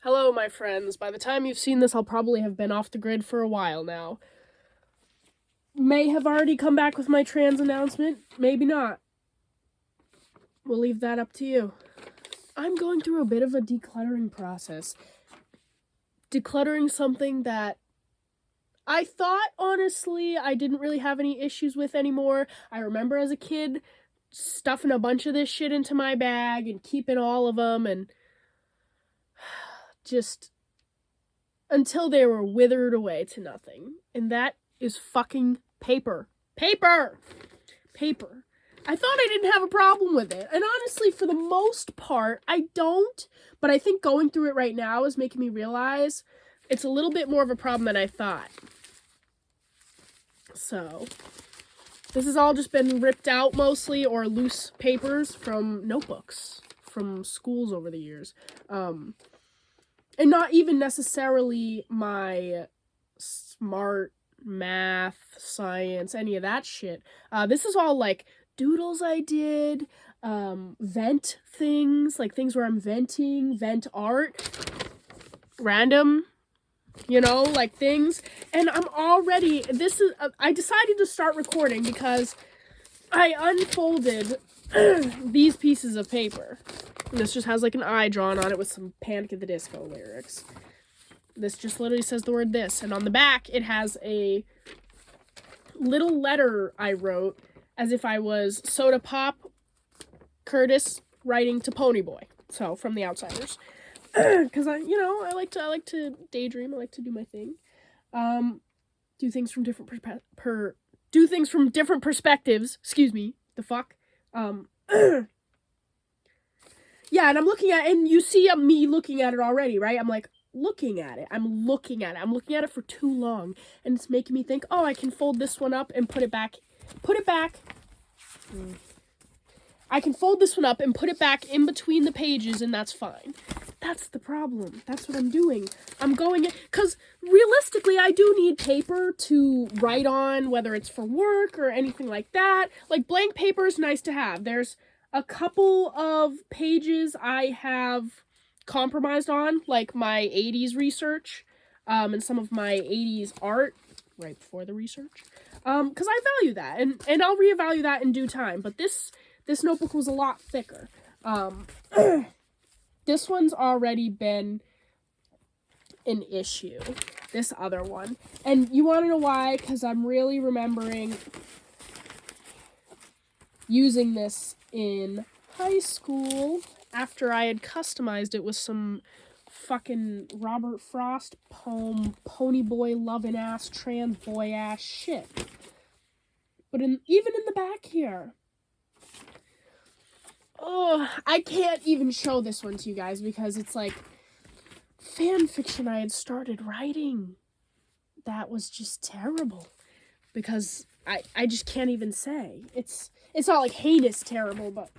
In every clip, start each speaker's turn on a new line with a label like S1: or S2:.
S1: Hello, my friends. By the time you've seen this, I'll probably have been off the grid for a while now. May have already come back with my trans announcement. Maybe not. We'll leave that up to you. I'm going through a bit of a decluttering process. Decluttering something that I thought, honestly, I didn't really have any issues with anymore. I remember as a kid stuffing a bunch of this shit into my bag and keeping all of them and just until they were withered away to nothing. And that is fucking paper. Paper! Paper. I thought I didn't have a problem with it. And honestly, for the most part, I don't. But I think going through it right now is making me realize it's a little bit more of a problem than I thought. So, this has all just been ripped out mostly, or loose papers from notebooks from schools over the years. And not even necessarily my smart math, science, any of that shit. This is all like doodles I did, vent things, like things where I'm venting, vent art, random, like things. And I'm already, I decided to start recording because I unfolded these pieces of paper. And this just has like an eye drawn on it with some Panic at the Disco lyrics. This just literally says the word this. And on the back, it has a little letter I wrote as if I was Soda Pop Curtis writing to Ponyboy. So, from The Outsiders. Because I like to daydream. I like to do my thing. Do things from different perspectives. Excuse me. The fuck. Yeah, and I'm looking at it, and you see me looking at it already, right? I'm like, looking at it. I'm looking at it for too long. And it's making me think, oh, I can fold this one up and put it back. I can fold this one up and put it back in between the pages, and that's fine. That's the problem. That's what I'm doing. I'm going, because realistically, I do need paper to write on, whether it's for work or anything like that. Like, blank paper is nice to have. There's a couple of pages I have compromised on, like my 80s research, and some of my 80s art, right before the research, because I value that, and I'll reevaluate that in due time, but this notebook was a lot thicker. This one's already been an issue, this other one, and you want to know why? Because I'm really remembering using this in high school after I had customized it with some fucking Robert Frost poem, ponyboy loving ass, trans boy ass shit. But even in the back here, oh, I can't even show this one to you guys because it's like fan fiction I had started writing. That was just terrible because I just can't even say. It's not like heinous terrible, but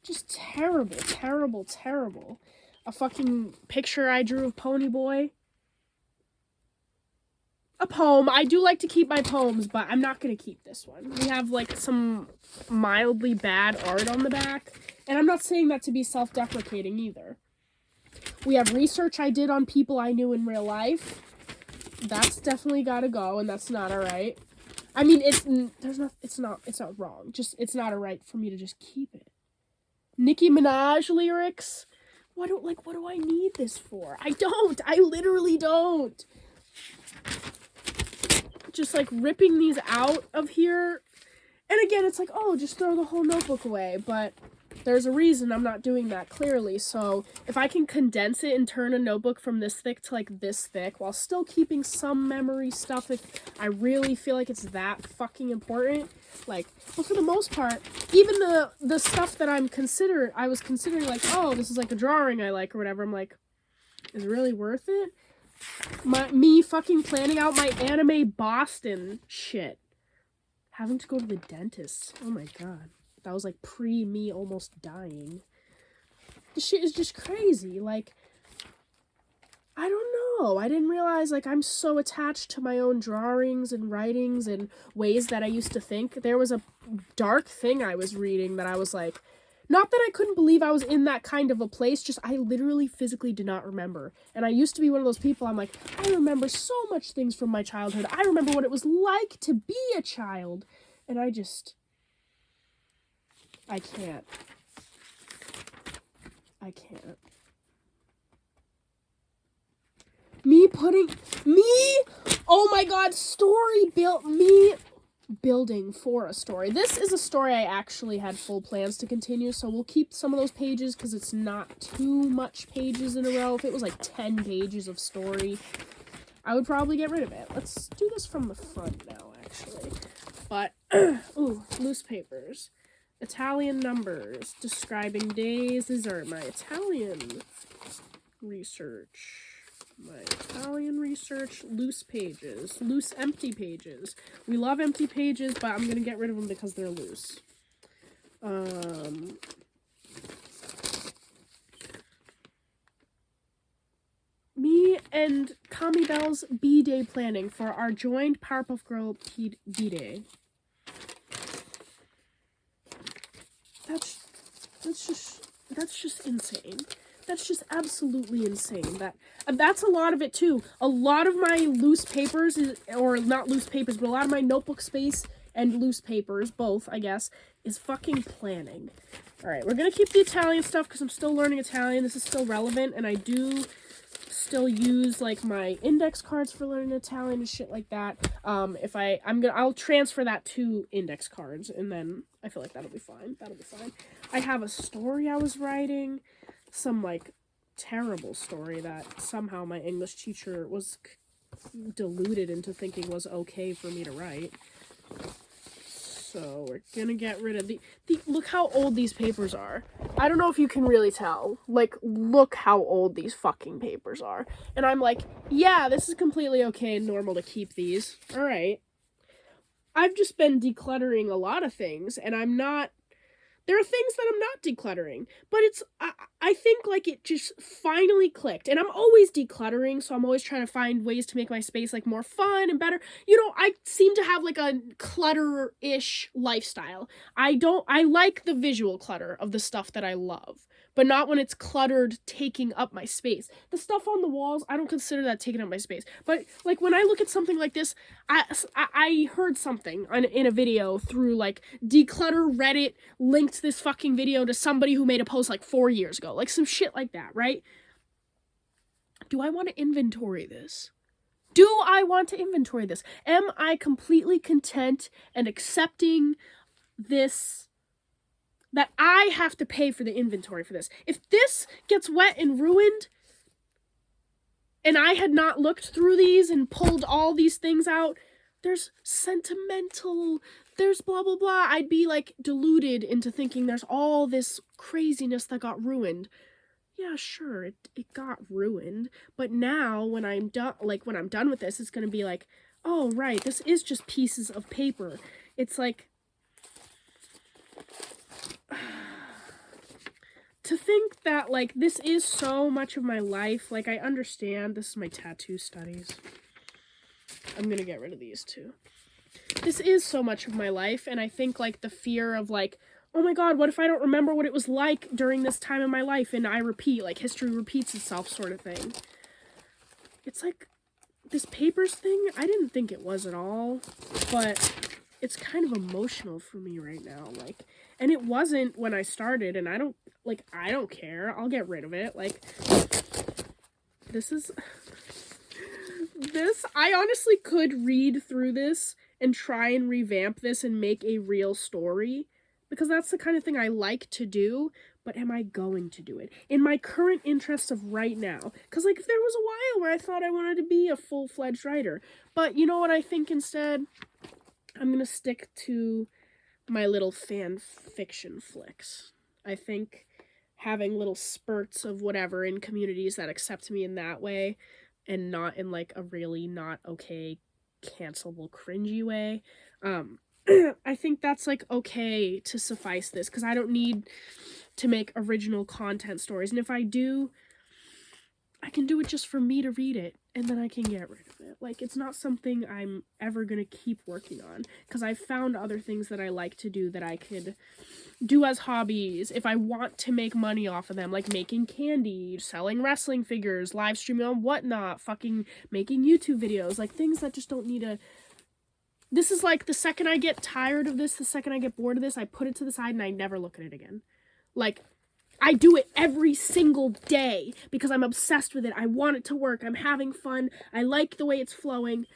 S1: just terrible, terrible, terrible. A fucking picture I drew of Ponyboy. A poem. I do like to keep my poems, but I'm not going to keep this one. We have like some mildly bad art on the back, and I'm not saying that to be self-deprecating either. We have research I did on people I knew in real life. That's definitely got to go, and that's not alright. I mean, it's not wrong. Just, it's not alright for me to just keep it. Nicki Minaj lyrics? What do I need this for? I literally don't. Just like ripping these out of here. And again, it's like, oh, just throw the whole notebook away. But there's a reason I'm not doing that clearly. So if I can condense it and turn a notebook from this thick to like this thick while still keeping some memory stuff if I really feel like it's that fucking important. Like, but for the most part, even the stuff that I was considering like, oh, this is like a drawing I like or whatever. I'm like, is it really worth it? Me fucking planning out my anime Boston shit. Having to go to the dentist. Oh my god. That was like me almost dying. This shit is just crazy. Like, I don't know. I didn't realize, like, I'm so attached to my own drawings and writings and ways that I used to think. There was a dark thing I was reading that I was like, Not that I couldn't believe I was in that kind of a place, just I literally physically did not remember. And I used to be one of those people, I'm like, I remember so much things from my childhood. I remember what it was like to be a child. And I can't. I can't. Oh my god, building for a story. This is a story I actually had full plans to continue, so we'll keep some of those pages because it's not too much pages in a row. If it was like 10 pages of story, I would probably get rid of it. Let's do this from the front now, actually. But, ooh, loose papers. Italian numbers, describing days. These are my Italian research. Loose pages. Loose empty pages. We love empty pages, but I'm gonna get rid of them because they're loose. Me and Kami Bell's B-Day planning for our joined Powerpuff Girl B-Day. That's just insane. That's just absolutely insane. That's a lot of it too. A lot of my loose papers or not loose papers, but a lot of my notebook space and loose papers, both, I guess, is fucking planning. All right, we're gonna keep the Italian stuff because I'm still learning Italian. This is still relevant, and I do still use like my index cards for learning Italian and shit like that. I'll transfer that to index cards, and then I feel like that'll be fine. I have a story I was writing, some like terrible story that somehow my English teacher was deluded into thinking was okay for me to write. So we're gonna get rid of the look how old these papers are. I don't know if you can really tell. Like, look how old these fucking papers are. And I'm like, yeah, this is completely okay and normal to keep these. All right. I've just been decluttering a lot of things, and there are things that I'm not decluttering, but I think like it just finally clicked. And I'm always decluttering, so I'm always trying to find ways to make my space like more fun and better. You know, I seem to have like a clutter-ish lifestyle. I like the visual clutter of the stuff that I love, but not when it's cluttered taking up my space. The stuff on the walls, I don't consider that taking up my space. But like when I look at something like this, I heard something in a video through like Declutter Reddit linked this fucking video to somebody who made a post like 4 years ago. Like some shit like that, right? Do I want to inventory this? Am I completely content and accepting this? That I have to pay for the inventory for this. If this gets wet and ruined, and I had not looked through these and pulled all these things out, there's sentimental, there's blah, blah, blah. I'd be, like, deluded into thinking there's all this craziness that got ruined. Yeah, sure, it got ruined. But now, when I'm done with this, it's gonna be like, oh, right, this is just pieces of paper. It's like, to think that, like, this is so much of my life. Like, I understand. This is my tattoo studies. I'm gonna get rid of these, too. This is so much of my life, and I think, like, the fear of, like, oh my god, what if I don't remember what it was like during this time in my life, and I repeat, like, history repeats itself sort of thing. It's like, this papers thing, I didn't think it was at all, but it's kind of emotional for me right now, like, and it wasn't when I started, and I don't care, I'll get rid of it, like, I honestly could read through this and try and revamp this and make a real story, because that's the kind of thing I like to do, but am I going to do it? In my current interest of right now, because, like, there was a while where I thought I wanted to be a full-fledged writer, but you know what I think instead? I'm gonna stick to my little fan fiction flicks. I think having little spurts of whatever in communities that accept me in that way, and not in, like, a really not okay, cancelable, cringy way, I think that's, like, okay to suffice this, because I don't need to make original content stories, and if I do, I can do it just for me to read it, and then I can get rid of it. Like, it's not something I'm ever gonna keep working on, because I've found other things that I like to do that I could do as hobbies if I want to make money off of them, like making candy, selling wrestling figures, live streaming on Whatnot, fucking making YouTube videos, like things that just don't need a... This is like, the second I get tired of this, the second I get bored of this, I put it to the side and I never look at it again. Like, I do it every single day because I'm obsessed with it. I want it to work. I'm having fun. I like the way it's flowing.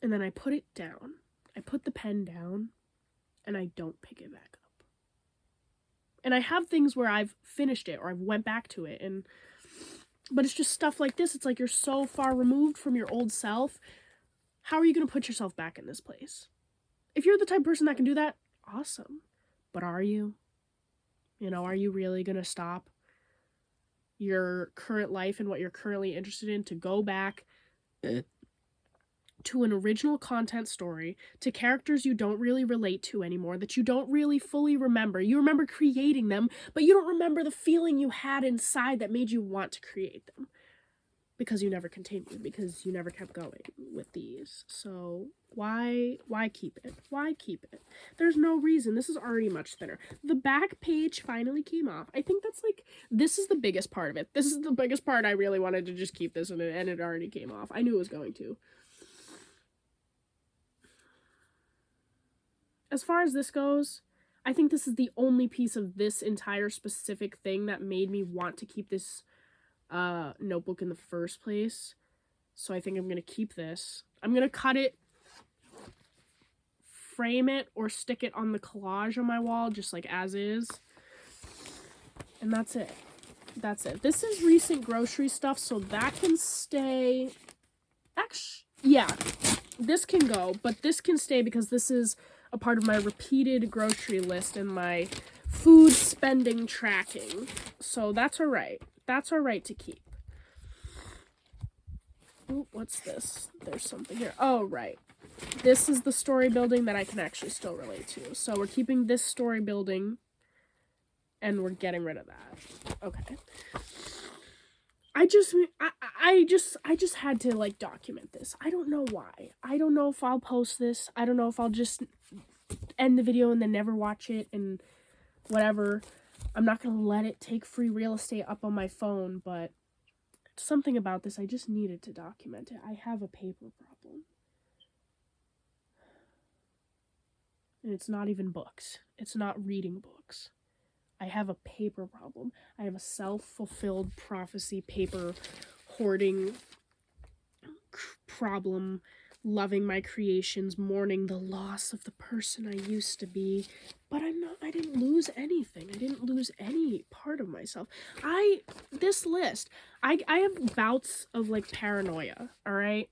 S1: And then I put it down. I put the pen down and I don't pick it back up. And I have things where I've finished it or I've went back to it, but it's just stuff like this. It's like you're so far removed from your old self. How are you going to put yourself back in this place? If you're the type of person that can do that, awesome. But are you? You know, are you really going to stop your current life and what you're currently interested in to go back to an original content story, to characters you don't really relate to anymore, that you don't really fully remember? You remember creating them, but you don't remember the feeling you had inside that made you want to create them. Because you never continued, because you never kept going with these. So why keep it? Why keep it? There's no reason. This is already much thinner. The back page finally came off. I think that's like, this is the biggest part of it. This is the biggest part. I really wanted to just keep this, and it already came off. I knew it was going to. As far as this goes, I think this is the only piece of this entire specific thing that made me want to keep this notebook in the first place. So I think I'm gonna keep this. I'm gonna cut it, frame it, or stick it on the collage on my wall, just like as is. And that's it. That's it. This is recent grocery stuff, so that can stay. Actually, yeah, this can go, but this can stay because this is a part of my repeated grocery list and my food spending tracking. So that's all right. That's all right to keep. Ooh, what's this? There's something here. Oh, right. This is the story building that I can actually still relate to. So we're keeping this story building and we're getting rid of that. Okay. I just had to like document this. I don't know why. I don't know if I'll post this. I don't know if I'll just end the video and then never watch it and whatever. I'm not going to let it take free real estate up on my phone, but something about this, I just needed to document it. I have a paper problem. And it's not even books. It's not reading books. I have a paper problem. I have a self-fulfilled prophecy paper hoarding problem, loving my creations, mourning the loss of the person I used to be. But I didn't lose anything. I didn't lose any part of myself. This list, I have bouts of like paranoia, all right?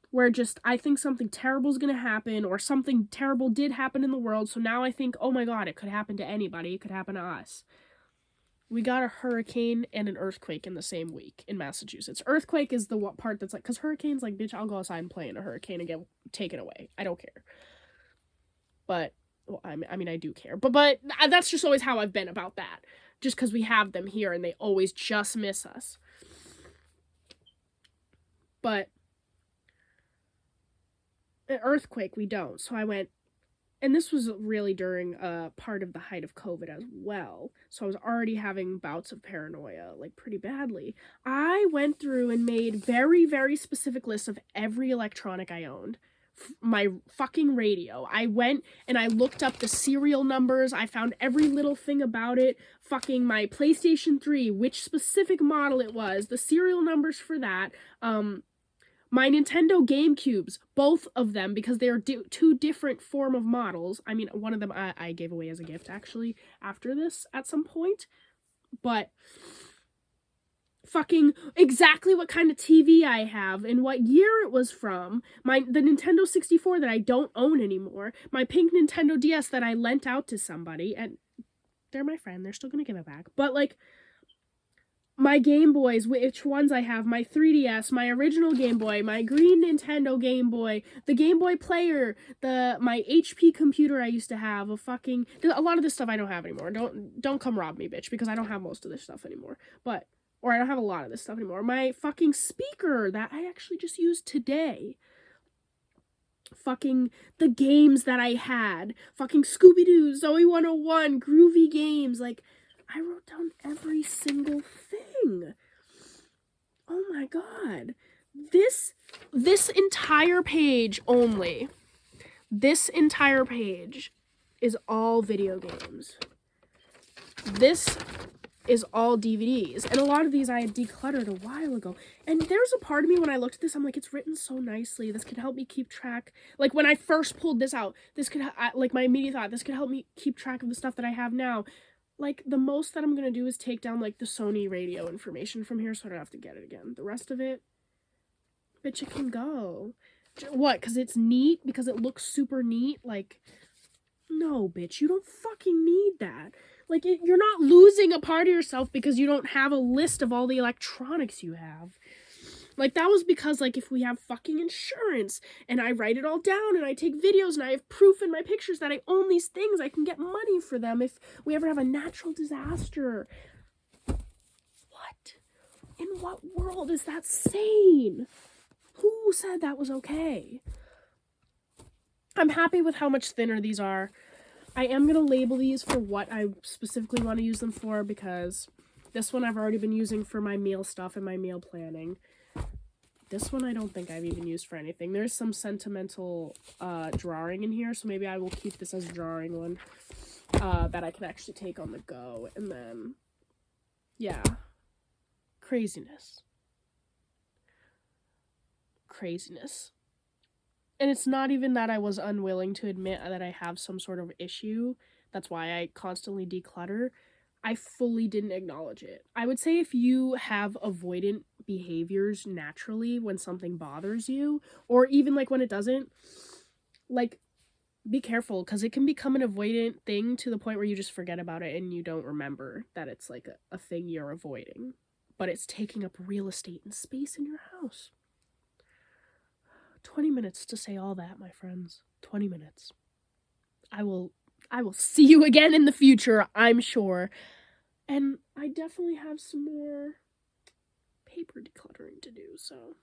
S1: Where just, I think something terrible is going to happen, or something terrible did happen in the world, so now I think, oh my god, it could happen to anybody, it could happen to us. We got a hurricane and an earthquake in the same week in Massachusetts. Earthquake is the part that's like, because hurricane's like, bitch, I'll go outside and play in a hurricane and get taken away. I don't care. But, well, I mean, I do care. But that's just always how I've been about that. Just because we have them here and they always just miss us. But an earthquake, we don't. So I went, and this was really during part of the height of COVID as well. So I was already having bouts of paranoia, like pretty badly. I went through and made very, very specific lists of every electronic I owned. My fucking radio. I went and I looked up the serial numbers. I found every little thing about it. Fucking my PlayStation 3, which specific model it was, the serial numbers for that. My Nintendo GameCubes, both of them, because they are two different form of models. I mean, one of them I gave away as a gift, actually, after this at some point. But fucking exactly what kind of TV I have and what year it was from. The Nintendo 64 that I don't own anymore. My pink Nintendo DS that I lent out to somebody. And they're my friend. They're still gonna give it back. But, like, my Game Boys, which ones I have, my 3DS, my original Game Boy, my green Nintendo Game Boy, the Game Boy Player, my HP computer I used to have, a lot of this stuff I don't have anymore. Don't come rob me, bitch, because I don't have most of this stuff anymore. But Or I don't have a lot of this stuff anymore. My fucking speaker that I actually just used today. Fucking the games that I had. Fucking Scooby-Doo, Zoe 101, Groovy Games. Like, I wrote down every single thing. Oh my god. This entire page only. This entire page is all video games. This is all DVDs. And a lot of these I had decluttered a while ago. And there's a part of me when I looked at this, I'm like, it's written so nicely. This could help me keep track. Like, when I first pulled this out, this could, like, my immediate thought, this could help me keep track of the stuff that I have now. Like, the most that I'm gonna do is take down, like, the Sony radio information from here so I don't have to get it again. The rest of it, bitch, it can go. What, because it's neat? Because it looks super neat? Like, no, bitch, you don't fucking need that. Like, you're not losing a part of yourself because you don't have a list of all the electronics you have. Like, that was because, like, if we have fucking insurance, and I write it all down, and I take videos, and I have proof in my pictures that I own these things, I can get money for them if we ever have a natural disaster. What? In what world is that sane? Who said that was okay? I'm happy with how much thinner these are. I am going to label these for what I specifically want to use them for, because this one I've already been using for my meal stuff and my meal planning. This one I don't think I've even used for anything. There's some sentimental drawing in here, so maybe I will keep this as a drawing one that I can actually take on the go. And then, yeah, craziness. And it's not even that I was unwilling to admit that I have some sort of issue. That's why I constantly declutter. I fully didn't acknowledge it. I would say if you have avoidant behaviors naturally when something bothers you, or even like when it doesn't, like, be careful, because it can become an avoidant thing to the point where you just forget about it and you don't remember that it's like a thing you're avoiding. But it's taking up real estate and space in your house. 20 minutes to say all that, my friends. 20 minutes. I will see you again in the future, I'm sure. And I definitely have some more paper decluttering to do, so